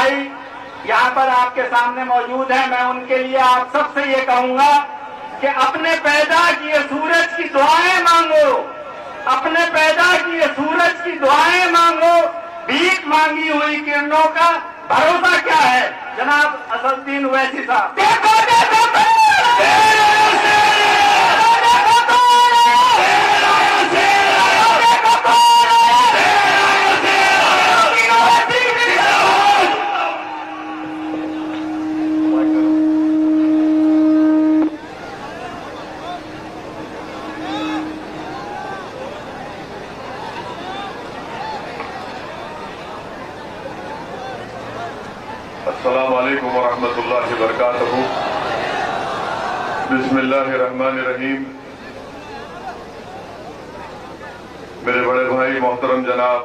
भाई यहाँ पर आपके सामने मौजूद हैं, मैं उनके लिए आप सबसे ये कहूंगा कि अपने पैदा किए सूरज की दुआएं मांगो, अपने पैदा किए सूरज की दुआएं मांगो, भीख मांगी हुई किरणों का भरोसा क्या है। जनाब असदुद्दीन ओवैसी साहब, देखो देखो अस्सलामु अलैकुम वरहमतुल्लाहि वबरकातुहू। बिस्मिल्लाहिर्रहमानिर्रहीम। मेरे बड़े भाई मोहतरम जनाब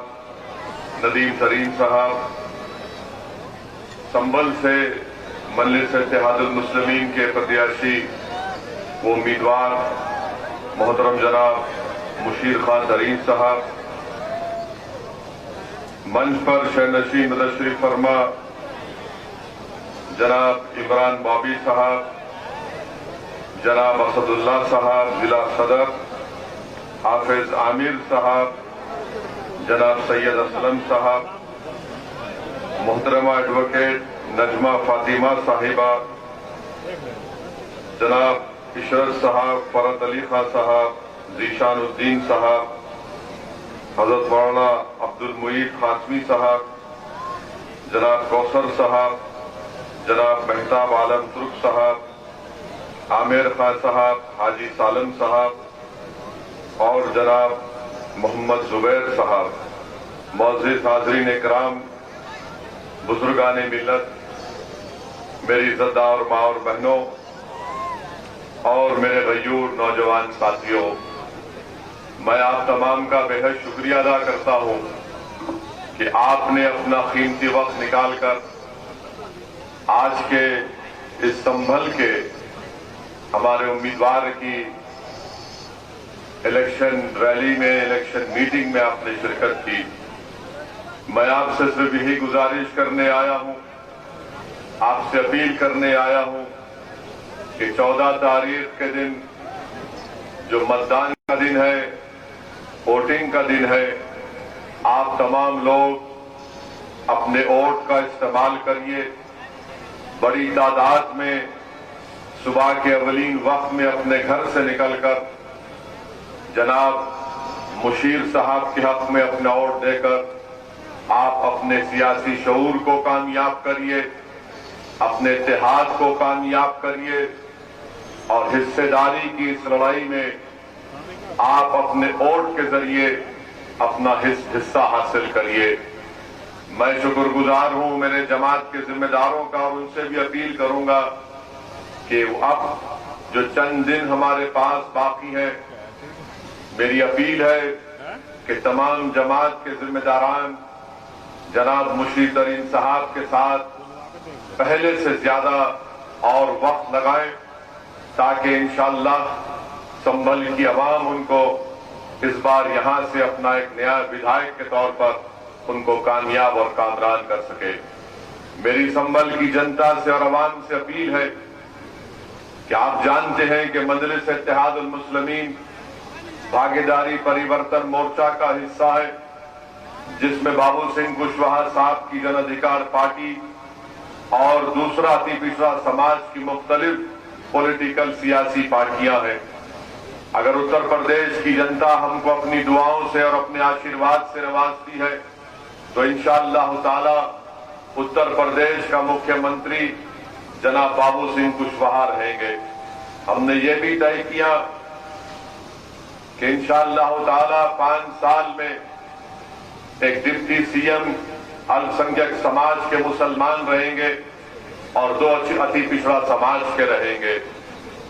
नदीम तरीन साहब, संभल से मजलिस इत्तेहादुल मुस्लिमीन के प्रत्याशी वो उम्मीदवार मोहतरम जनाब मुशीर खान तरीन साहब, मंच पर शहनशीन तशरीफ फरमा जनाब इमरान बॉबी साहब, जनाब असदुल्ला साहब जिला सदर, हाफिज आमिर साहब, जनाब सैयद असलम साहब, मोहतरमा एडवोकेट नजमा फातिमा साहिबा, जनाब इशरत साहब, फरत अली खां साहब, जीशानुद्दीन साहब, हजरत मौलाना अब्दुल मुईद खातमी साहब, जनाब कौसर साहब, जनाब मेहताब आलम तुर्क साहब, आमिर खान साहब, हाजी सालम साहब और जनाब मोहम्मद जुबैर साहब, मौजूद हाजरीन इकराम, बुजुर्गान मिल्लत, मेरी इज्जतदार माँ और बहनों और मेरे गयूर नौजवान साथियों, मैं आप तमाम का बेहद शुक्रिया अदा करता हूँ कि आपने अपना कीमती वक्त निकालकर आज के इस संभल के हमारे उम्मीदवार की इलेक्शन रैली में, इलेक्शन मीटिंग में आपने शिरकत की। मैं आपसे सिर्फ यही गुजारिश करने आया हूं, आपसे अपील करने आया हूं कि 14 तारीख के दिन जो मतदान का दिन है, वोटिंग का दिन है, आप तमाम लोग अपने वोट का इस्तेमाल करिए। बड़ी तादाद में सुबह के अवलीन वक्त में अपने घर से निकलकर जनाब मुशीर साहब के हक में अपना वोट देकर आप अपने सियासी शऊर को कामयाब करिए, अपने इत्तेहाद को कामयाब करिए और हिस्सेदारी की इस लड़ाई में आप अपने वोट के जरिए अपना हिस्सा हासिल करिए। मैं शुक्रगुजार हूं मेरे जमात के जिम्मेदारों का और उनसे भी अपील करूंगा कि अब जो चंद दिन हमारे पास बाकी है, मेरी अपील है कि तमाम जमात के जिम्मेदारान जनाब मुशीर तरीन साहब के साथ पहले से ज्यादा और वक्त लगाएं ताकि इंशाअल्लाह संभल की आवाम उनको इस बार यहां से अपना एक नया विधायक के तौर पर उनको कामयाब और कामरान कर सके। मेरी संभल की जनता से और आवाम से अपील है कि आप जानते हैं कि मजलिस इत्तेहादुल मुस्लिमीन भागीदारी परिवर्तन मोर्चा का हिस्सा है, जिसमें बाबू सिंह कुशवाहा साहब की जन अधिकार पार्टी और दूसरा अति पिछड़ा समाज की मुख्तलिफ पॉलिटिकल सियासी पार्टियां हैं। अगर उत्तर प्रदेश की जनता हमको अपनी दुआओं से और अपने आशीर्वाद से नवाजती है तो इंशाअल्लाह ताला उत्तर प्रदेश का मुख्यमंत्री जनाब बाबू सिंह कुशवाहा रहेंगे। हमने ये भी तय किया कि इंशाअल्लाह ताला 5 साल में एक डिप्टी सीएम अल्पसंख्यक समाज के मुसलमान रहेंगे और 2 अति पिछड़ा समाज के रहेंगे,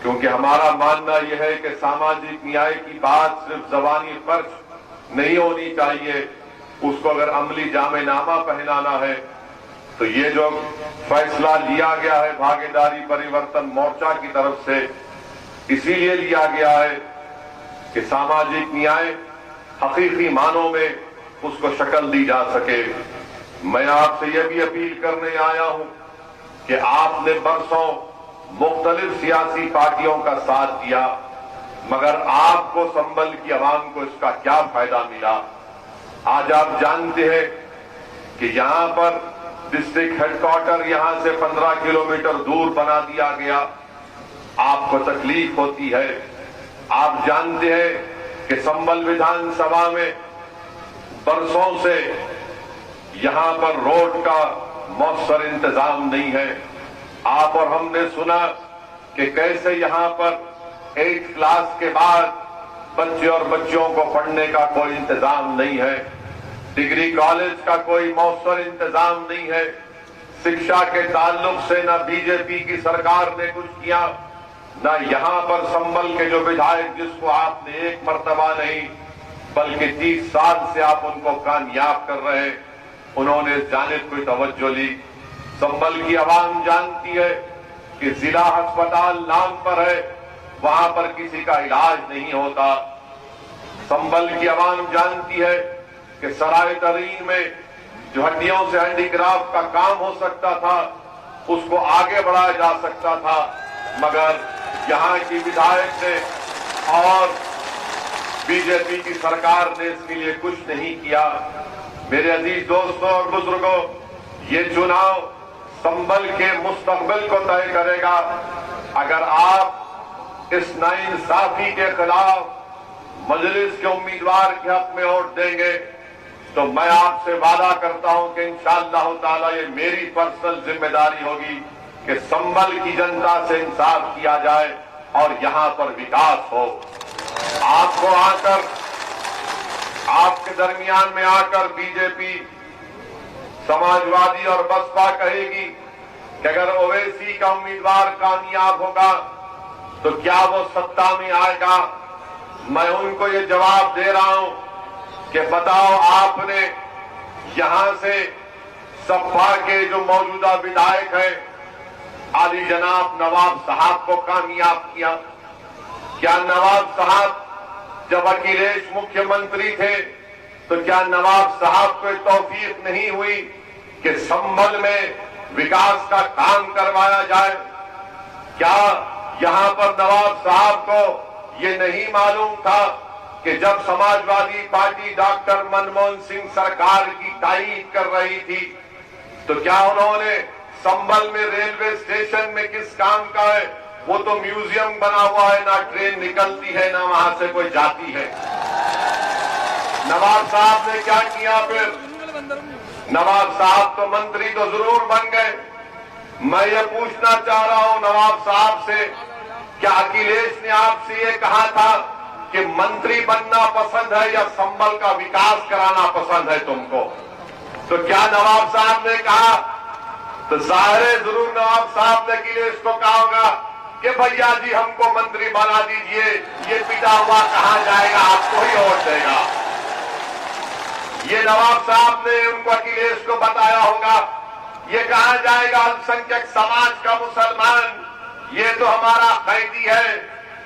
क्योंकि हमारा मानना यह है कि सामाजिक न्याय की बात सिर्फ जबानी फर्ज नहीं होनी चाहिए, उसको अगर अमली जामेनामा पहनाना है तो ये जो फैसला लिया गया है भागीदारी परिवर्तन मोर्चा की तरफ से, इसीलिए लिया गया है कि सामाजिक न्याय हकीकी मानों में उसको शक्ल दी जा सके। मैं आपसे यह भी अपील करने आया हूं कि आपने बरसों मुख्तलिफ सियासी पार्टियों का साथ दिया, मगर आपको संभल की आवाम को इसका क्या फायदा मिला। आज आप जानते हैं कि यहां पर डिस्ट्रिक्ट हेडक्वार्टर यहां से 15 किलोमीटर दूर बना दिया गया, आपको तकलीफ होती है। आप जानते हैं कि संभल विधानसभा में बरसों से यहां पर रोड का मौसर इंतजाम नहीं है। आप और हमने सुना कि कैसे यहां पर 8th क्लास के बाद बच्चे और बच्चियों को पढ़ने का कोई इंतजाम नहीं है, डिग्री कॉलेज का कोई मौसर इंतजाम नहीं है। शिक्षा के ताल्लुक से न बीजेपी की सरकार ने कुछ किया, न यहां पर संभल के जो विधायक जिसको आपने एक मर्तबा नहीं बल्कि 30 साल से आप उनको कामयाब कर रहे हैं, उन्होंने इस जानिब कोई तवज्जो ली। संभल की आवाम जानती है कि जिला अस्पताल नाम पर है, वहां पर किसी का इलाज नहीं होता। संभल की आवाम जानती है कि सराय तरीन में जो हड्डियों से हैंडीक्राफ्ट का काम हो सकता था उसको आगे बढ़ाया जा सकता था, मगर यहां की विधायक ने और बीजेपी की सरकार ने इसके लिए कुछ नहीं किया। मेरे अजीज दोस्तों और बुजुर्गों, ये चुनाव संभल के मुस्तकबिल को तय करेगा। अगर आप इस नाइंसाफी के खिलाफ मजलिस के उम्मीदवार के हक में वोट देंगे तो मैं आपसे वादा करता हूं कि इंशाअल्लाह ताला ये मेरी पर्सनल जिम्मेदारी होगी कि संभल की जनता से इंसाफ किया जाए और यहां पर विकास हो। आपको आकर, आपके दरमियान में आकर बीजेपी, समाजवादी और बसपा कहेगी कि अगर ओवैसी का उम्मीदवार कामयाब होगा तो क्या वो सत्ता में आएगा। मैं उनको ये जवाब दे रहा हूं कि बताओ, आपने यहां से सपा के जो मौजूदा विधायक हैं आली जनाब नवाब साहब को कामयाब किया। क्या नवाब साहब जब अखिलेश मुख्यमंत्री थे तो क्या नवाब साहब को तौफीक नहीं हुई कि संभल में विकास का काम करवाया जाए? क्या यहां पर नवाब साहब को ये नहीं मालूम था कि जब समाजवादी पार्टी डॉक्टर मनमोहन सिंह सरकार की तायीद कर रही थी तो क्या उन्होंने संभल में रेलवे स्टेशन में किस काम का है? वो तो म्यूजियम बना हुआ है, ना ट्रेन निकलती है ना वहां से कोई जाती है। नवाब साहब ने क्या किया फिर? नवाब साहब तो मंत्री तो जरूर बन गए। मैं ये पूछना चाह रहा हूं नवाब साहब से, क्या अखिलेश ने आपसे ये कहा था कि मंत्री बनना पसंद है या संभल का विकास कराना पसंद है तुमको? तो क्या नवाब साहब ने कहा? तो जाहिर जरूर नवाब साहब ने अखिलेश को कहा होगा कि भैया जी हमको मंत्री बना दीजिए, ये पिता हुआ कहां जाएगा, आपको ही वोट देगा। ये नवाब साहब ने उनको अखिलेश को बताया होगा, ये कहा जाएगा अल्पसंख्यक समाज का मुसलमान, ये तो हमारा कैदी है,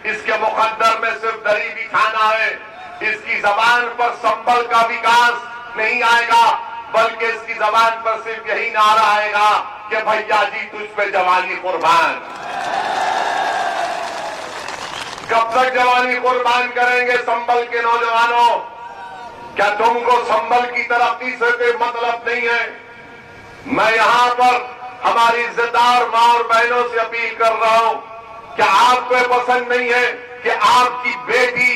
इसके मुकद्दर में सिर्फ गरीबी खाना है, इसकी जबान पर संभल का विकास नहीं आएगा, बल्कि इसकी जबान पर सिर्फ यही नारा आएगा कि भैया जी तुझ पे जवानी कुर्बान। कब तक जवानी कुर्बान करेंगे संभल के नौजवानों? क्या तुमको संभल की तरक्की से कोई मतलब नहीं है? मैं यहां पर हमारी इज्जतदार मां और बहनों से अपील कर रहा हूं, क्या आपको पसंद नहीं है कि आपकी बेटी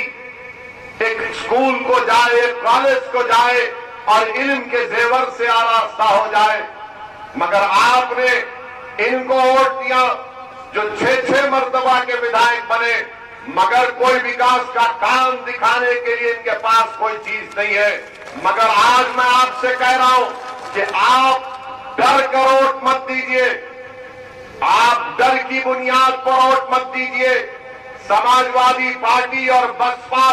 एक स्कूल को जाए, एक कॉलेज को जाए और इल्म के जेवर से आरास्ता हो जाए? मगर आपने इनको वोट दिया जो 6-6 मर्तबा के विधायक बने, मगर कोई विकास का काम दिखाने के लिए इनके पास कोई चीज नहीं है। मगर आज मैं आपसे कह रहा हूं कि आप डर कर वोट मत दीजिए, आप डर की बुनियाद पर वोट मत दीजिए। समाजवादी पार्टी और बसपा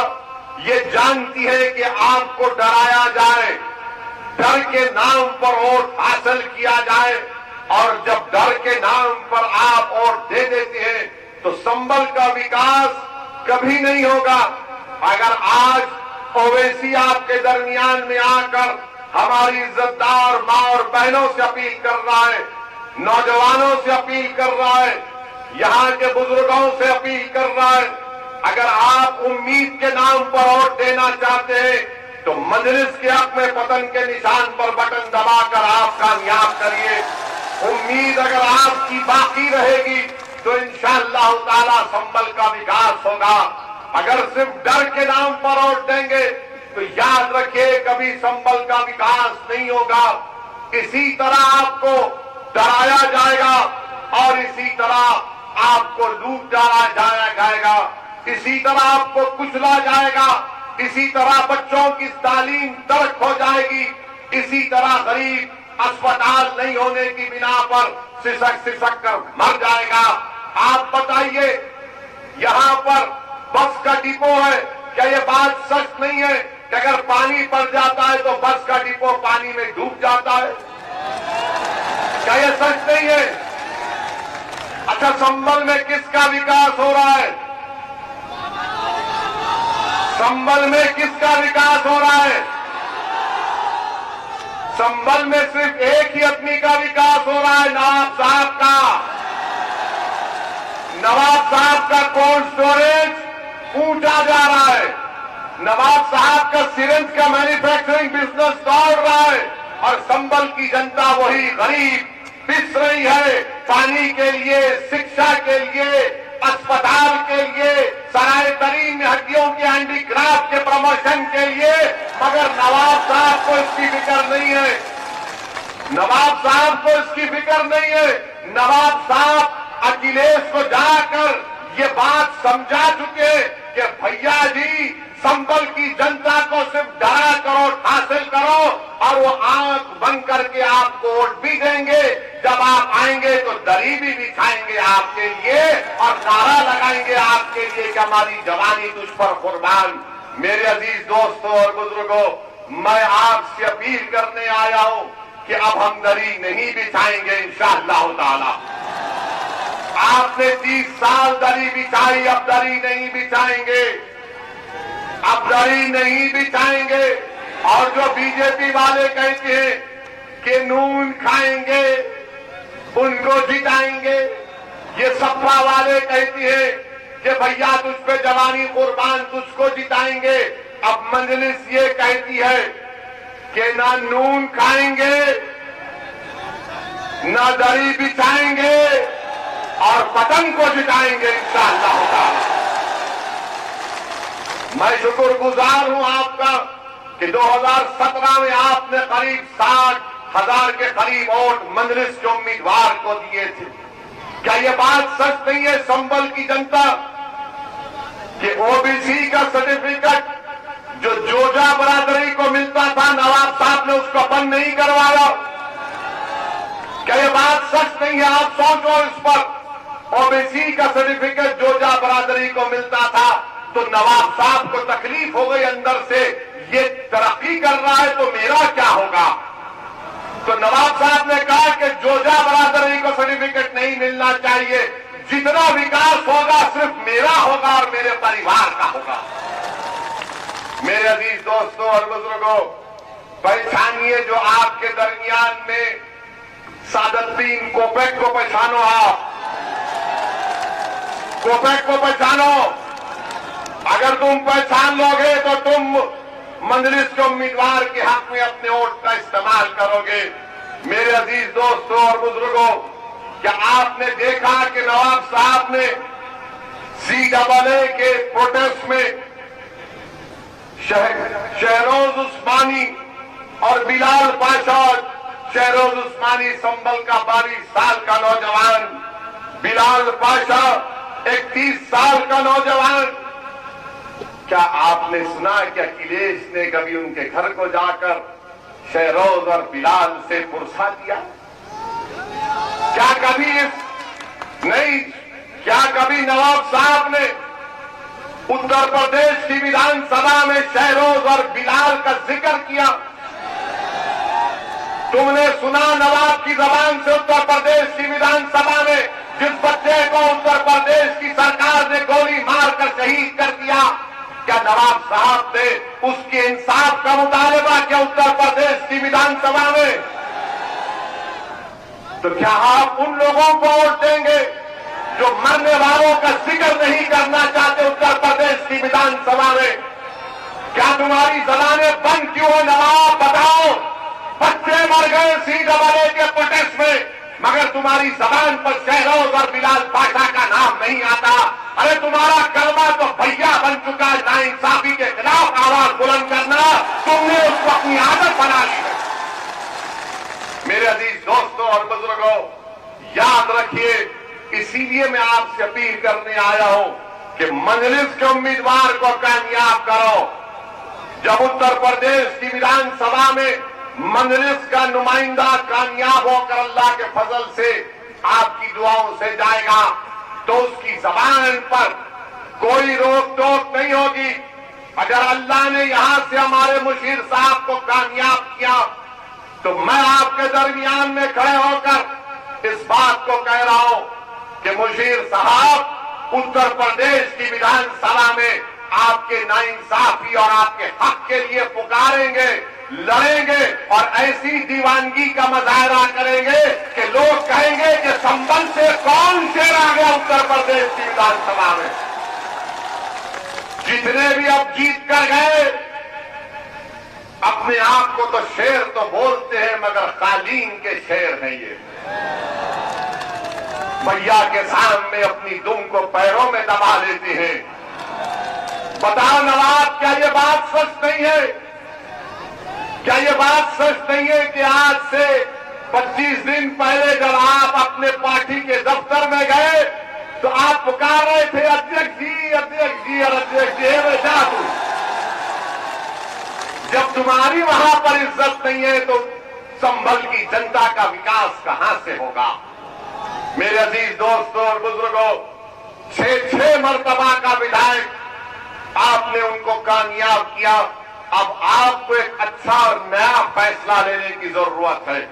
ये जानती है कि आपको डराया जाए, डर के नाम पर वोट हासिल किया जाए, और जब डर के नाम पर आप वोट दे देते हैं तो संभल का विकास कभी नहीं होगा। अगर आज ओवैसी आपके दरमियान में आकर हमारी इज्जतदार मां और बहनों से अपील कर रहा है, नौजवानों से अपील कर रहा है, यहां के बुजुर्गों से अपील कर रहा है, अगर आप उम्मीद के नाम पर वोट देना चाहते हैं तो मजलिस के हक में पतन के निशान पर बटन दबाकर आप कामयाब करिए। उम्मीद अगर आपकी बाकी रहेगी तो इंशाअल्लाह ताला संभल का विकास होगा। अगर सिर्फ डर के नाम पर वोट देंगे तो याद रखिए कभी संभल का विकास नहीं होगा। इसी तरह आपको डराया जाएगा और इसी तरह आपको लूट डाला जाएगा, इसी तरह आपको कुचला जाएगा, इसी तरह बच्चों की तालीम तर्क हो जाएगी, इसी तरह गरीब अस्पताल नहीं होने की बिना पर सिसक कर मर जाएगा। आप बताइए, यहां पर बस का डिपो है, क्या ये बात सच नहीं है कि अगर पानी पड़ जाता है तो बस का डिपो पानी में डूब जाता है? क्या ये सच नहीं है? अच्छा, संभल में किसका विकास हो रहा है? संभल में किसका विकास हो रहा है? संभल में सिर्फ एक ही आदमी का विकास हो रहा है, नवाब साहब का। नवाब साहब का कोल्ड स्टोरेज ऊंचा जा रहा है, नवाब साहब का सिरिंज का मैन्युफैक्चरिंग बिजनेस दौड़ रहा है और संभल की जनता वही गरीब पिस रही है पानी के लिए, शिक्षा के लिए, अस्पताल के लिए, सराय तरीन में हड्डियों के हैंडीक्राफ्ट के प्रमोशन के लिए, मगर नवाब साहब को इसकी फिक्र नहीं है। नवाब साहब को इसकी फिक्र नहीं है। नवाब साहब अखिलेश को जाकर ये बात समझा चुके कि भैया जी संभल की जनता को सिर्फ डरा करो, हासिल करो और वो आंख बंद करके आपको वोट भी देंगे। जब आप आएंगे तो दरी भी बिछाएंगे आपके लिए और नारा लगाएंगे आपके लिए कि हमारी जवानी तुझ पर कुर्बान। मेरे अजीज दोस्तों और बुजुर्गों, मैं आपसे अपील करने आया हूं कि अब हम दरी नहीं बिछाएंगे इंशाअल्लाह ताला। आपने 30 साल दरी बिछाई, अब दरी नहीं बिछाएंगे, अब दरी नहीं बिछाएंगे। और जो बीजेपी वाले कहते हैं कि नून खाएंगे उनको जिताएंगे, ये सपा वाले कहते हैं कि भैया तुझ पे जवानी कुर्बान, तुझको जिताएंगे। अब मजलिस ये कहती है कि ना नून खाएंगे, ना दरी बिछाएंगे और पतन को जिताएंगे इंशाअल्लाह ताला। मैं शुक्रगुजार हूं आपका कि 2017 में आपने करीब 60,000 के करीब वोट मजलिस के उम्मीदवार को दिए थे। क्या ये बात सच नहीं है संभल की जनता कि ओबीसी का सर्टिफिकेट जो जोजा बरादरी को मिलता था, नवाब साहब ने उसको बंद नहीं करवाया? क्या ये बात सच नहीं है? आप सोचो इस पर। ओबीसी का सर्टिफिकेट जोजा बरादरी को मिलता था तो नवाब साहब को तकलीफ हो गई अंदर से, ये तरक्की कर रहा है तो मेरा क्या होगा? तो नवाब साहब ने कहा कि जोजा बरादरी को सर्टिफिकेट नहीं मिलना चाहिए, जितना विकास होगा सिर्फ मेरा होगा और मेरे परिवार का होगा। मेरे अजीज दोस्तों और बुजुर्गों, पहचानिए जो आपके दरमियान में सादुद्दीन कोपेक को पहचानो, आप कोपेक को पहचानो। अगर तुम पहचान लोगे तो तुम मजलिस के उम्मीदवार के हक में अपने वोट का इस्तेमाल करोगे। मेरे अजीज दोस्तों और बुजुर्गों, क्या आपने देखा कि नवाब साहब ने CAA के प्रोटेस्ट में शहरोज उस्मानी और बिलाल पाशा, शहरोज उस्मानी संभल का 22 साल का नौजवान, बिलाल पाशा 31 साल का नौजवान, क्या आपने सुना कि अखिलेश ने कभी उनके घर को जाकर शहरोज और बिलाल से पुरसा दिया? क्या कभी नहीं? क्या कभी नवाब साहब ने उत्तर प्रदेश की विधानसभा में शहरोज और बिलाल का जिक्र किया? तुमने सुना नवाब की जबान से उत्तर प्रदेश की विधानसभा में जिस बच्चे को उत्तर प्रदेश की सरकार ने गोली मारकर शहीद कर दिया, क्या नवाब साहब ने उसके इंसाफ का मुतालबा किया उत्तर प्रदेश की विधानसभा में? तो क्या आप उन लोगों को वोट देंगे जो मरने वालों का जिक्र नहीं करना चाहते उत्तर प्रदेश की विधानसभा में? क्या तुम्हारी जबानें बंद क्यों है नवाब? बताओ। बच्चे मर गए CAA के प्रोटेस्ट में, मगर तुम्हारी जबान पर शहरोज और बिलाल पाठा का नाम नहीं आता। अरे तुम्हारा कलमा तो भैया बन चुका है नाइंसाफी के खिलाफ आवाज बुलंद करना। तुमने उसको अपनी आदत बना ली है। मेरे अजीज दोस्तों और बुजुर्गों, याद रखिए, इसीलिए मैं आपसे अपील करने आया हूं कि मजलिस के उम्मीदवार को कामयाब करो। जब उत्तर प्रदेश की विधानसभा में मजलिस का नुमाइंदा कामयाब होकर अल्लाह के फजल से आपकी दुआओं से जाएगा, तो उसकी जबान पर कोई रोक टोक नहीं होगी। अगर अल्लाह ने यहां से हमारे मुशीर साहब को कामयाब किया, तो मैं आपके दरमियान में खड़े होकर इस बात को कह रहा हूं कि मुशीर साहब उत्तर प्रदेश की विधानसभा में आपके नाइंसाफी और आपके हक के लिए पुकारेंगे, लड़ेंगे और ऐसी दीवानगी का मुजाहरा करेंगे कि लोग कहेंगे कि संबल से कौन शेर आ गया उत्तर प्रदेश की विधानसभा में। जितने भी अब जीत कर गए, अपने आप को तो शेर तो बोलते हैं, मगर कालीन के शेर हैं ये। भैया के सामने अपनी दुम को पैरों में दबा लेते हैं। बताओ नवाब, क्या ये बात सच नहीं है? क्या ये बात सच नहीं है कि आज से 25 दिन पहले जब आप अपने पार्टी के दफ्तर में गए, तो आप पुकार रहे थे अध्यक्ष जी, अध्यक्ष जी और अध्यक्ष जी बेटा तू। जब तुम्हारी वहां पर इज्जत नहीं है, तो संभल की जनता का विकास कहां से होगा? मेरे अजीज दोस्तों और बुजुर्गों, 6 मरतबा का विधायक आपने उनको कामयाब किया। अब आपको एक अच्छा और नया फैसला लेने की जरूरत है।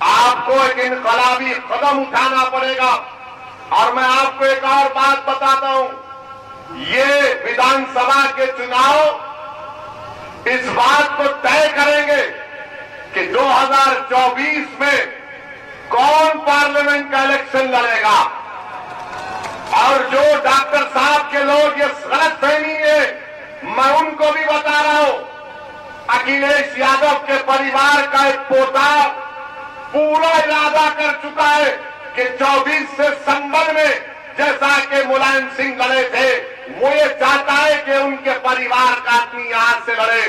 आपको एक इनकलाबी कदम उठाना पड़ेगा। और मैं आपको एक और बात बताता हूं, ये विधानसभा के चुनाव इस बात को तय करेंगे कि 2024 में कौन पार्लियामेंट का इलेक्शन लड़ेगा। और जो डॉक्टर साहब के लोग ये गलत फहमी है, मैं उनको भी बता रहा हूं, अखिलेश यादव के परिवार का एक पोता पूरा इरादा कर चुका है कि 24 से संभल में जैसा कि मुलायम सिंह लड़े थे, वो ये चाहता है कि उनके परिवार का आदमी यहां से लड़े।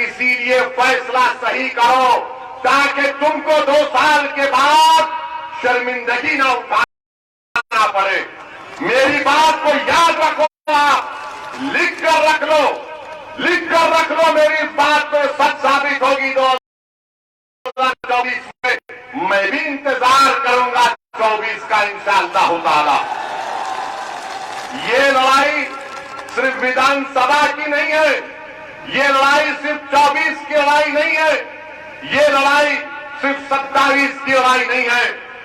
इसीलिए फैसला सही करो, ताकि तुमको 2 साल के बाद शर्मिंदगी ना उठाना पड़े। मेरी बात को याद रखो, लिख कर रख लो, लिख कर रख लो। मेरी इस बात पर सच साबित होगी 2024 में। मैं भी इंतजार करूंगा 24 का इंशाअल्लाह ताला। ये लड़ाई सिर्फ विधानसभा की नहीं है, ये लड़ाई सिर्फ 24 की लड़ाई नहीं है, ये लड़ाई सिर्फ 27 की लड़ाई नहीं है,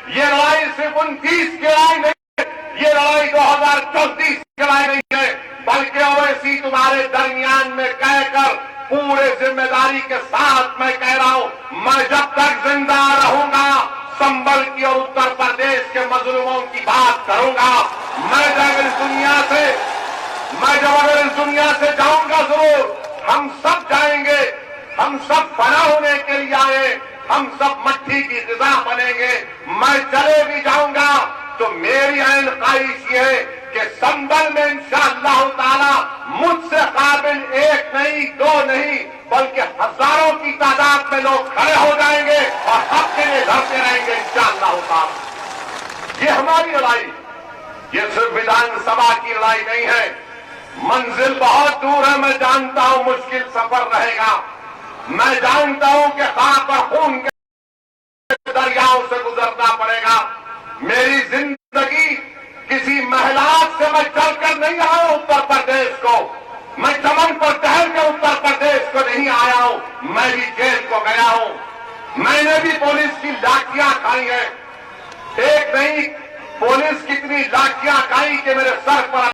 ये लड़ाई सिर्फ 29 की लड़ाई नहीं है, ये लड़ाई 2034 की लड़ाई नहीं है, बल्कि ओवैसी तुम्हारे दरमियान में कहकर पूरे जिम्मेदारी के साथ मैं कह रहा हूं, मैं जब तक जिंदा रहूंगा संभल की और उत्तर प्रदेश के मजलूमों की बात करूंगा। मैं जब इस दुनिया से जाऊंगा जरूर, हम सब जाएंगे, हम सब फना होने के लिए आए, हम सब मट्टी की ग़िज़ा बनेंगे। मैं चले भी जाऊंगा तो मेरी ऐन ख्वाहिश ये है कि संभल में इंशाअल्लाह ताला मुझसे काबिल 1 नहीं 2 नहीं बल्कि हजारों की तादाद में लोग खड़े हो जाएंगे और हक के लिए लड़ते रहेंगे इंशाअल्लाह ताला। ये हमारी लड़ाई, ये सिर्फ विधानसभा की लड़ाई नहीं है। मंजिल बहुत दूर है, मैं जानता हूं मुश्किल सफर रहेगा, मैं जानता हूं कि खाक और खून के दरियाओं से गुजरना पड़ेगा। मेरी जिंदगी किसी महलात से मैं चलकर नहीं आया हूं उत्तर प्रदेश को, मैं चमन पर टहल कर उत्तर प्रदेश को नहीं आया हूं, मैं भी जेल को गया हूं, मैंने भी पुलिस की लाठियां खाई है। एक नहीं, पुलिस कितनी लाठियां खाई कि मेरे सर पर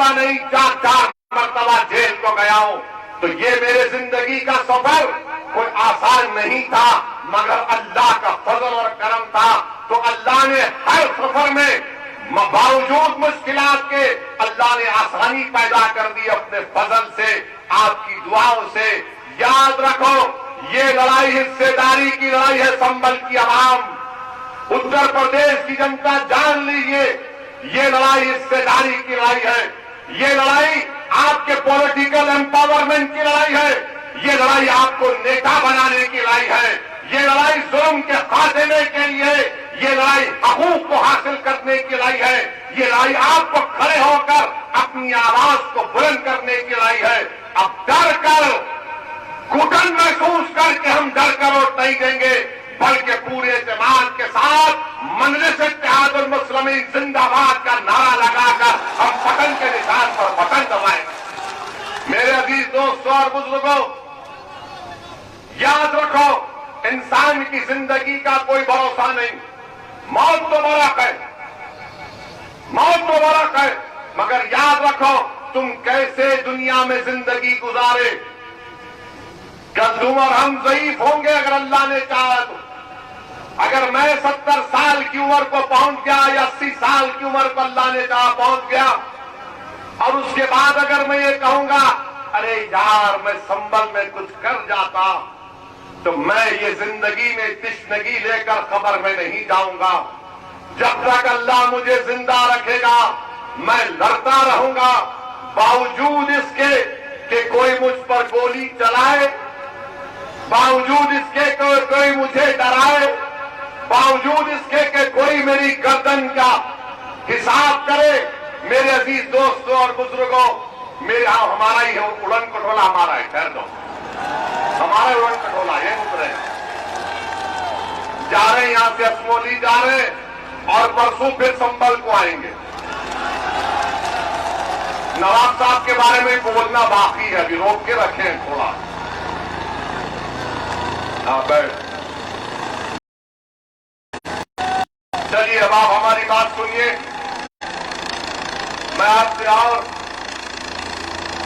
मरतबा नहीं, 4 मरतबा जेल को गया हूं। तो ये मेरे जिंदगी का सफर कोई आसान नहीं था, मगर अल्लाह का फजल और करम था। तो अल्लाह ने हर सफर में बावजूद मुश्किलात के अल्लाह ने आसानी पैदा कर दी अपने फजल से, आपकी दुआओं से। याद रखो, ये लड़ाई हिस्सेदारी की लड़ाई है। संभल की आवाम, उत्तर प्रदेश की जनता जान लीजिए, ये लड़ाई हिस्सेदारी की लड़ाई है। ये लड़ाई आपके पॉलिटिकल एम्पावरमेंट की लड़ाई है। ये लड़ाई आपको नेता बनाने की लड़ाई है। ये लड़ाई जुल्म के खात्मे के लिए, ये लड़ाई हकूक को हासिल करने की लड़ाई है। ये लड़ाई आपको खड़े होकर अपनी आवाज को बुलंद करने की लड़ाई है। अब डर कर, घुटन महसूस करके हम डर कर वोट नहीं देंगे, बल्कि पूरे एतमाद के साथ मजलिस इत्तेहादुल मुस्लिमीन जिंदाबाद का नारा लगाकर हम बटन के निशान पर बटन दबाएंगे। मेरे अजीज दोस्तों और बुजुर्गों, याद रखो, इंसान की जिंदगी का कोई भरोसा नहीं। मौत तो बरक है, मौत तो बरक है, मगर याद रखो तुम कैसे दुनिया में जिंदगी गुजारे। कद्दूम और हम ज़ईफ होंगे अगर अल्लाह ने चाहा तो। अगर मैं 70 साल की उम्र को पहुंच गया या 80 साल की उम्र को अल्लाह ने चाहा पहुंच गया, और उसके बाद अगर मैं ये कहूंगा अरे यार मैं संभल में कुछ कर जाता, तो मैं ये जिंदगी में तिश्नगी लेकर कब्र में नहीं जाऊंगा। जब तक अल्लाह मुझे जिंदा रखेगा मैं लड़ता रहूंगा, बावजूद इसके कि कोई मुझ पर गोली चलाए, बावजूद इसके कि कोई मुझे डराए, बावजूद इसके कि कोई मेरी गर्दन का हिसाब करे। मेरे अजीज दोस्तों और बुजुर्गों, मेरा हमारा ही है, उड़न कटोला हमारा है, ठहर दो, हमारा उड़न कटोला ये उतरे जा रहे हैं, यहां से असमोली जा रहे हैं और परसों फिर संभल को आएंगे। नवाब साहब के बारे में बोलना बाकी है, अभी रोक के रखे हैं थोड़ा। हाँ बैठ, चलिए अब आप हमारी बात सुनिए। मैं आपसे और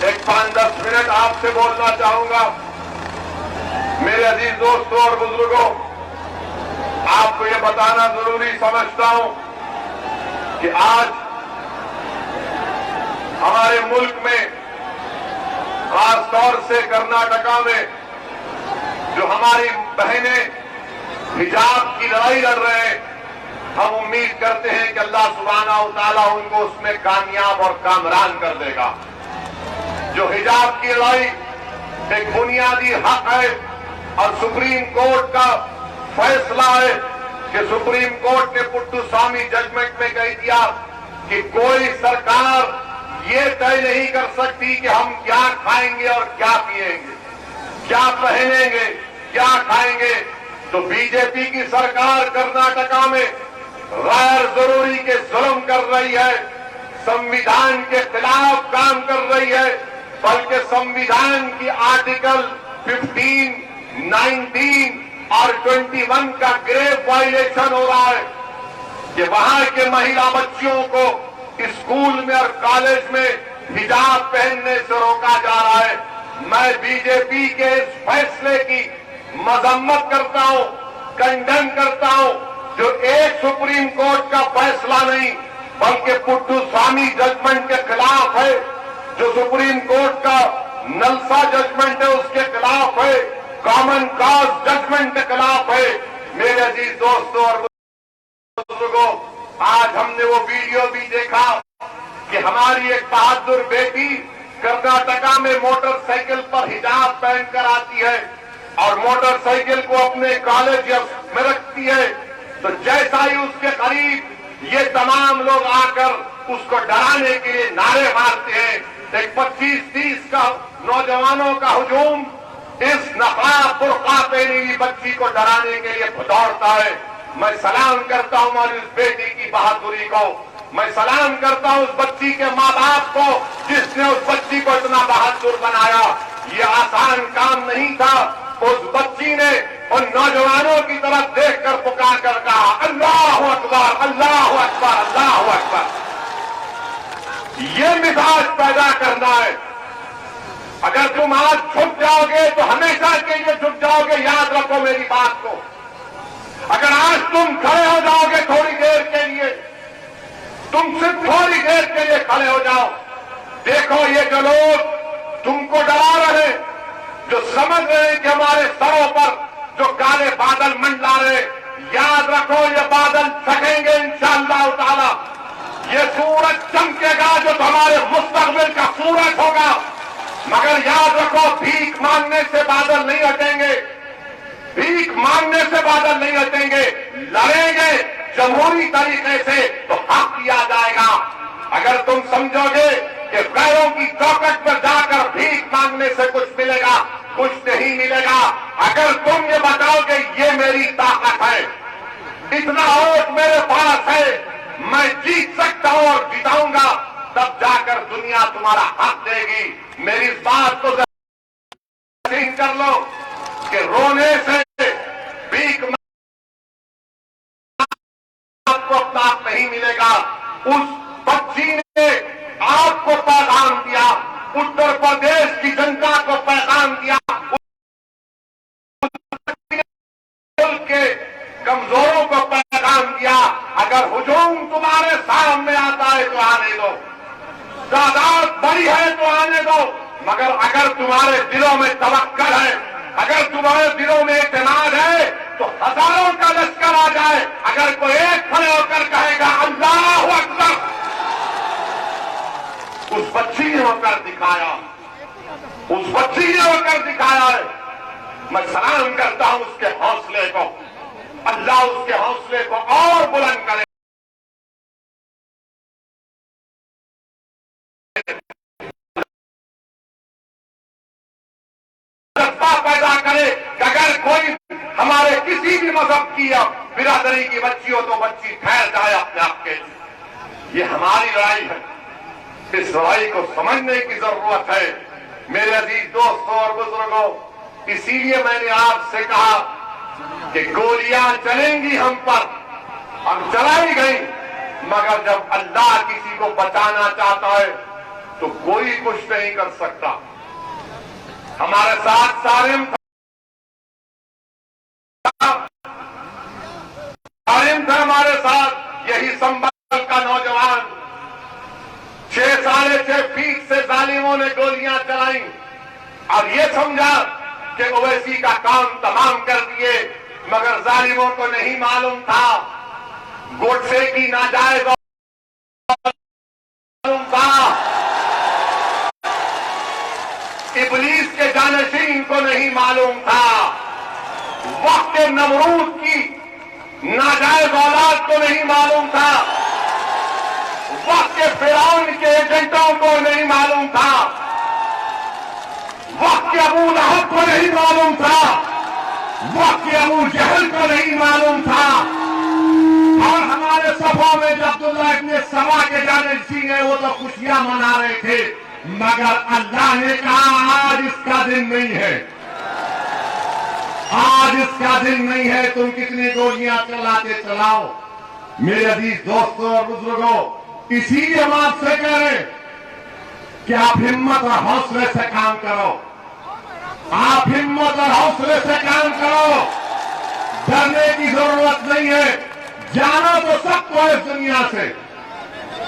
एक 5-10 मिनट आपसे बोलना चाहूंगा। मेरे अजीज दोस्तों और बुजुर्गों, आपको ये बताना जरूरी समझता हूं कि आज हमारे मुल्क में, खासतौर से कर्नाटका में, जो हमारी बहनें हिजाब की लड़ाई लड़ रहे हैं, हम उम्मीद करते हैं कि अल्लाह सुब्हानहू तआला उनको उसमें कामयाब और कामरान कर देगा। जो हिजाब की लड़ाई एक बुनियादी हक है और सुप्रीम कोर्ट का फैसला है कि सुप्रीम कोर्ट ने पुट्टुस्वामी जजमेंट में कह दिया कि कोई सरकार ये तय नहीं कर सकती कि हम क्या खाएंगे और क्या पिएंगे, क्या पहनेंगे, क्या खाएंगे। तो बीजेपी की सरकार कर्नाटका में गैर जरूरी के जुल्म कर रही है, संविधान के खिलाफ काम कर रही है, बल्कि संविधान की आर्टिकल 15, 19 और 21 का ग्रेव वायलेशन हो रहा है कि वहां के महिला बच्चियों को स्कूल में और कॉलेज में हिजाब पहनने से रोका जा रहा है। मैं बीजेपी के इस फैसले की मजम्मत करता हूं, कंडम करता हूं, जो एक सुप्रीम कोर्ट का फैसला नहीं बल्कि पुट्टुस्वामी जजमेंट के खिलाफ है, जो सुप्रीम कोर्ट का नलसा जजमेंट है उसके खिलाफ है, कॉमन कॉज जजमेंट के खिलाफ है। मेरे अजीज दोस्तों और बुजुर्गों, आज हमने वो वीडियो भी देखा कि हमारी एक बहादुर बेटी कर्नाटका में मोटरसाइकिल पर हिजाब पहनकर आती है और मोटरसाइकिल को अपने कॉलेज में रखती है, तो जैसा ही उसके करीब ये तमाम लोग आकर उसको डराने के लिए नारे मारते हैं, एक 25-30 का नौजवानों का हुजूम इस नकाब बुर्का पहनी हुई बच्ची को डराने के लिए दौड़ता है। मैं सलाम करता हूं हमारी उस बेटी की बहादुरी को, मैं सलाम करता हूं उस बच्ची के माँ बाप को जिसने उस बच्ची को इतना बहादुर बनाया। ये आसान काम नहीं था। उस बच्ची ने उन नौजवानों की तरफ देखकर पुकार कर कहा, अल्लाह अकबर, अल्लाह अकबर, अल्लाह अकबर। ये मिजाज पैदा करना है। अगर तुम आज झुक जाओगे तो हमेशा के लिए झुक जाओगे, याद रखो मेरी बात को। अगर आज तुम खड़े हो जाओगे थोड़ी देर के लिए, तुम सिर्फ थोड़ी देर के लिए खड़े हो जाओ, देखो ये जो लोग तुमको डरा रहे, जो समझ रहे हैं कि हमारे सरों पर जो काले बादल मंडला रहे, याद रखो ये बादल छटेंगे इंशाअल्लाह ताला। ये सूरज चमकेगा जो तुम्हारे मुस्तकबिल का सूरज होगा। मगर याद रखो भीख मांगने से बादल नहीं हटेंगे, भीख मांगने से बादल नहीं हटेंगे। लड़ेंगे जमहूरी तरीके से तो हक किया जाएगा। अगर तुम समझोगे कि गैरों की चौखट पर जाकर भीख मांगने से कुछ मिलेगा, कुछ नहीं मिलेगा। अगर तुम ये बताओगे ये मेरी ताकत है, इतना वोट मेरे पास है, मैं जीत सकता हूं और जिताऊंगा, तब जाकर दुनिया तुम्हारा हक देगी। मेरी इस बात को यकीन कर लो कि रोने से भीख आपको ताकत नहीं मिलेगा। उस बच्ची ने आपको पैगाम दिया, उत्तर प्रदेश की जनता को पैगाम दिया, के कमजोरों को पैगाम दिया। अगर हुजूम तुम्हारे सामने आता है तो आने दो, तादाद बड़ी है तो आने दो। मगर अगर तुम्हारे दिलों में तवक्कल है, अगर तुम्हारे दिलों में इत्मीनान है, तो हजारों का लश्कर आ जाए। अगर कोई एक खड़े होकर कहेगा अल्लाहु अकबर, उस बच्ची ने होकर दिखाया, उस बच्ची ने होकर दिखाया है। मैं सलाम करता हूं उसके हौसले को। अल्लाह उसके हौसले को और बुलंद करे। पैदा करे कि अगर कोई हमारे किसी भी मजहब की या बिरादरी की बच्ची हो तो बच्ची ठहर जाए अपने आप के। ये हमारी लड़ाई है, इस लड़ाई को समझने की जरूरत है मेरे अजीज दोस्तों और बुजुर्गों। इसीलिए मैंने आपसे कहा कि गोलियां चलेंगी हम पर, हम चलाई गई, मगर जब अल्लाह किसी को बचाना चाहता है तो कोई कुछ नहीं कर सकता। हमारे साथ सारिम था हमारे साथ, यही संभल का नौजवान। 6 साढ़े 6 फीट से जालिमों ने गोलियां चलाई और ये समझा कि ओवैसी का काम तमाम कर दिए, मगर जालिमों को नहीं मालूम था गोडसे की नाजायज मालूम था, इब्लीस के जानशीन को नहीं मालूम था, वक्त नमरूद की नाजायज औलाद को नहीं मालूम था, वक्त फिरौन के एजेंटों को नहीं मालूम था, वक्त अबू लहब को नहीं मालूम था, वक्त अबू जहल को नहीं मालूम था। और हमारे सभा में जब अब्दुल्लाह इब्न सबा के जानशीन है वो तो खुशियां मना रहे थे, मगर अल्लाह ने कहा आज इसका दिन नहीं है, आज इसका दिन नहीं है। तुम कितनी गोलियां चलाते चलाओ मेरे अजीज दोस्तों और बुजुर्गों। इसीलिए हम आपसे कह रहे हैं कि आप हिम्मत और हौसले से काम करो, आप हिम्मत और हौसले से काम करो, डरने की जरूरत नहीं है। जाना तो सबको है इस दुनिया से,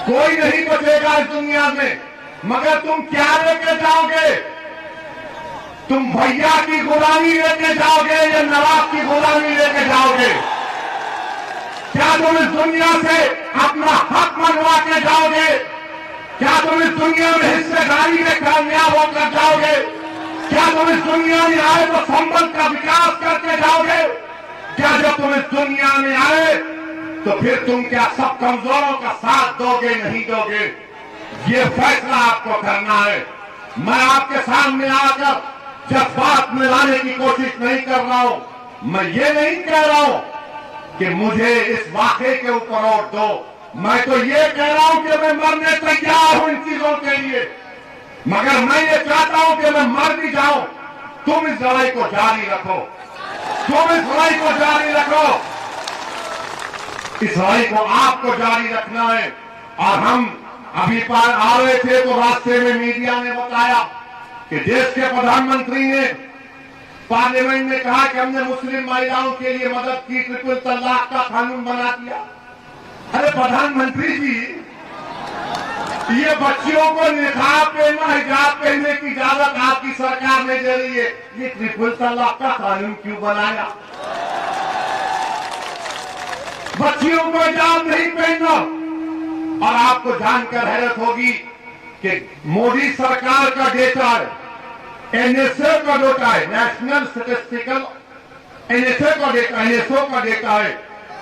कोई नहीं बचेगा इस दुनिया में, मगर तुम क्या लेके जाओगे? तुम भैया की गुलामी लेके जाओगे या नवाब की गुलामी लेके जाओगे? क्या तुम इस दुनिया से अपना हक मनवा के जाओगे? क्या तुम इस दुनिया में हिस्सेदारी में कामयाब होकर जाओगे? क्या तुम इस दुनिया में आए तो संबंध का विकास करके जाओगे? क्या जब तुम इस दुनिया में आए तो फिर तुम क्या सब कमजोरों का साथ दोगे, नहीं दोगे? ये फैसला आपको करना है। मैं आपके सामने आकर जज्बात में लाने की कोशिश नहीं कर रहा हूं। मैं ये नहीं कह रहा हूं कि मुझे इस वाक़े के ऊपर वोट दो। मैं तो ये कह रहा हूं कि मैं मरने तैयार हूं इन चीजों के लिए, मगर मैं ये चाहता हूं कि मैं मर भी जाऊं, तुम इस लड़ाई को जारी रखो, तुम इस लड़ाई को जारी रखो। इस लड़ाई को आपको जारी रखना है और हम अभी पार आ रहे थे तो रास्ते में मीडिया ने बताया कि देश के प्रधानमंत्री ने पार्लियामेंट में कहा कि हमने मुस्लिम महिलाओं के लिए मदद की, ट्रिपल तलाक का कानून बना दिया। अरे प्रधानमंत्री जी, ये बच्चियों को निकाब पहनना, हिजाब पहनने की इजाजत आपकी सरकार ने दे रही है, ये ट्रिपल तलाक का कानून क्यों बनाया? बच्चियों को हिजाब नहीं पहनना। और आपको जानकर हैरत होगी कि मोदी सरकार का डेटा है, एनएसओ का डेटा है, नेशनल स्टैटिस्टिकल एनएसओ का डेटा है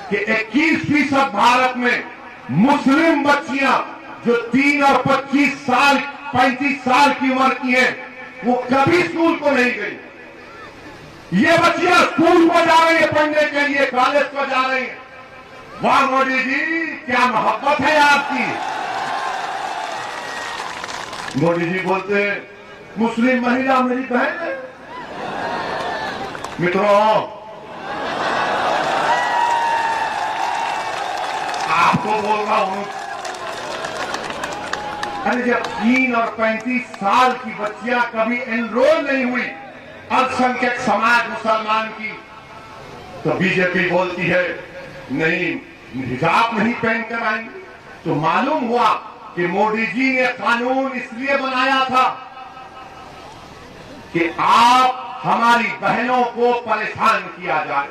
कि 21% भारत में मुस्लिम बच्चियां जो 3 और 25 साल 35 साल की उम्र की है, वो कभी स्कूल को नहीं गई। ये बच्चियां स्कूल को जा रही है पढ़ने के लिए, कॉलेज को जा रही है। वाह मोदी जी, क्या मोहब्बत है आपकी। मोदी जी बोलते हैं मुस्लिम महिला मेरी बहन है। मित्रों, आपको बोल रहा हूं, अरे जब 3 और 35 साल की बच्चियां कभी एनरोल नहीं हुई अल्पसंख्यक समाज मुसलमान की, तो बीजेपी बोलती है नहीं, हिजाब नहीं पहनकर आएंगे। तो मालूम हुआ कि मोदी जी ने कानून इसलिए बनाया था कि आप हमारी बहनों को परेशान किया जाए।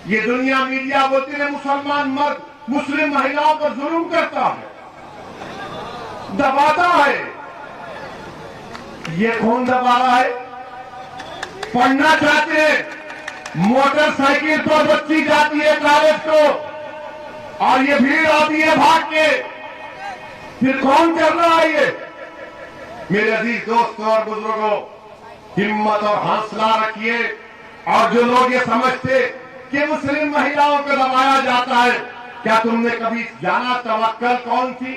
ये दुनिया मीडिया बोलती है मुसलमान मर्द मुस्लिम महिलाओं पर जुल्म करता है, दबाता है। ये कौन दबा रहा है? पढ़ना चाहते हैं, मोटरसाइकिल पर बच्ची जाती है कॉलेज को और ये भीड़ आती है भाग के, फिर कौन कर रहा है ये? मेरे अजीज दोस्तों और बुजुर्गों, हिम्मत और हौसला रखिए। और जो लोग ये समझते कि मुस्लिम महिलाओं को दबाया जाता है, क्या तुमने कभी जाना तवक्कल कौन थी?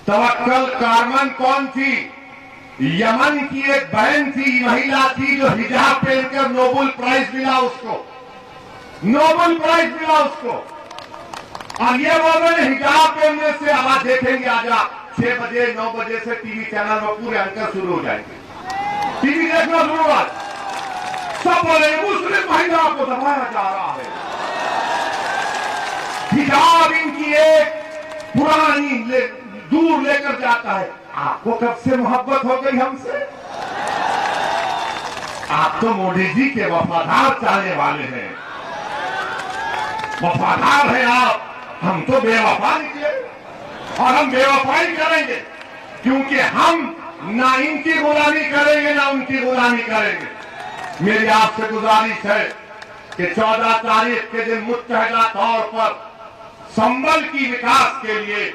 तवक्कल कारमन कौन थी? यमन की एक बहन थी, महिला थी, जो हिजाब पहनकर नोबेल प्राइज मिला उसको, नोबेल प्राइज मिला उसको। और ये बोल रहे हैं हिजाब पहनने से, आवाज देखेंगे आजा 6 बजे 9 बजे से टीवी चैनल में पूरे अंकर शुरू हो जाएंगे, टीवी देखना शुरू हो, सब बोले मुस्लिम महिला को दबाया जा रहा है। हिजाब इनकी एक पुरानी दूर लेकर जाता है। आपको कब से मोहब्बत हो गई हमसे? आप तो मोदी जी के वफादार चाहने वाले हैं, वफादार हैं आप। हम तो बेवफा निकले और हम बेवफाई करेंगे, क्योंकि हम ना इनकी गुलामी करेंगे ना उनकी गुलामी करेंगे। मेरी आपसे गुजारिश है कि 14 तारीख के दिन मुत्तहदा तौर पर संभल की विकास के लिए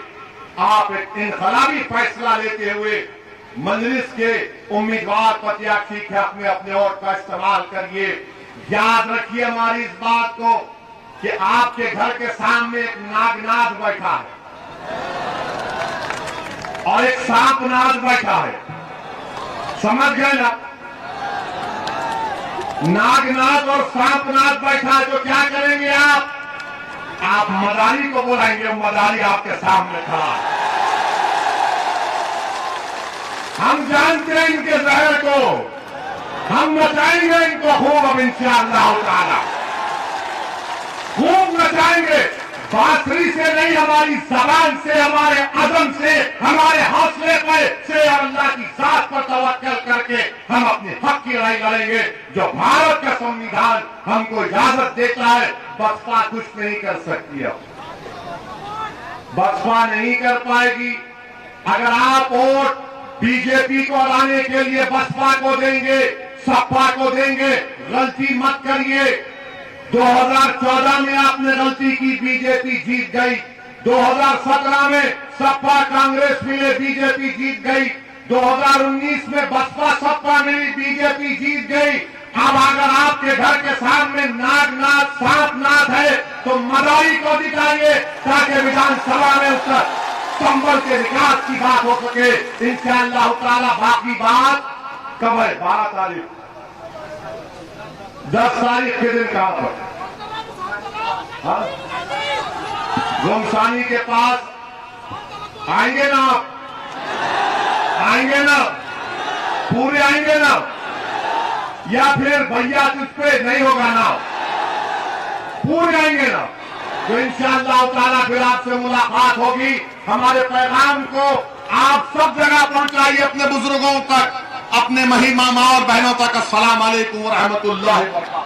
आप एक इनकलाबी फैसला लेते हुए मजलिस के उम्मीदवार प्रत्याशी के हक में अपने वोट का इस्तेमाल करिए। याद रखिए हमारी इस बात को कि आपके घर के सामने एक नागनाथ बैठा है और एक सांपनाथ बैठा है, समझ गए ना? नागनाथ और सांपनाथ बैठा है, तो क्या करेंगे आप? आप मदारी को बुलाएंगे, मदारी आपके सामने खड़ा है। हम जानते हैं इनके जहर को, हम नचाएंगे इनको खूब, अब इंशाअल्लाह ताला खूब नचाएंगे। बांसुरी से नहीं, हमारी जबान से, हमारे अज़म से, हमारे हौसले पर से और अल्लाह की जात पर तवक्कल करके हम अपने हक की लड़ाई लड़ेंगे। जो भारत का संविधान हमको इजाजत देता है, बसपा कुछ नहीं कर सकती है, बसपा नहीं कर पाएगी। अगर आप वोट बीजेपी को हराने के लिए बसपा को देंगे, सपा को देंगे, गलती मत करिए। 2014 में आपने गलती की, बीजेपी जीत गई। 2017 में सपा कांग्रेस मिले, बीजेपी जीत गई। 2019 में बसपा सपा मिली, बीजेपी जीत गई। अब अगर आपके घर के सामने नागनाथ सांपनाथ है तो मदारी को दिखाइए, ताकि विधानसभा में उसका संबल के विकास की बात हो सके। इंशाअल्लाह ताला बाकी बात कब है? 12 तारीख, 10 तारीख के दिन कहां पर? गुमसानी के पास आएंगे ना आप? आएंगे ना? पूरे आएंगे ना? या फिर भैया तुझ पे नहीं होगा ना? पूरे आएंगे ना? तो इंशाअल्लाह ताला फिर आपसे मुलाकात होगी। हमारे पैगाम को आप सब जगह पहुंचाइए, अपने बुजुर्गों तक, अपने मही मामा और बहनों तक। अस्सलाम वालेकुम व रहमतुल्लाहि व बरकातहू।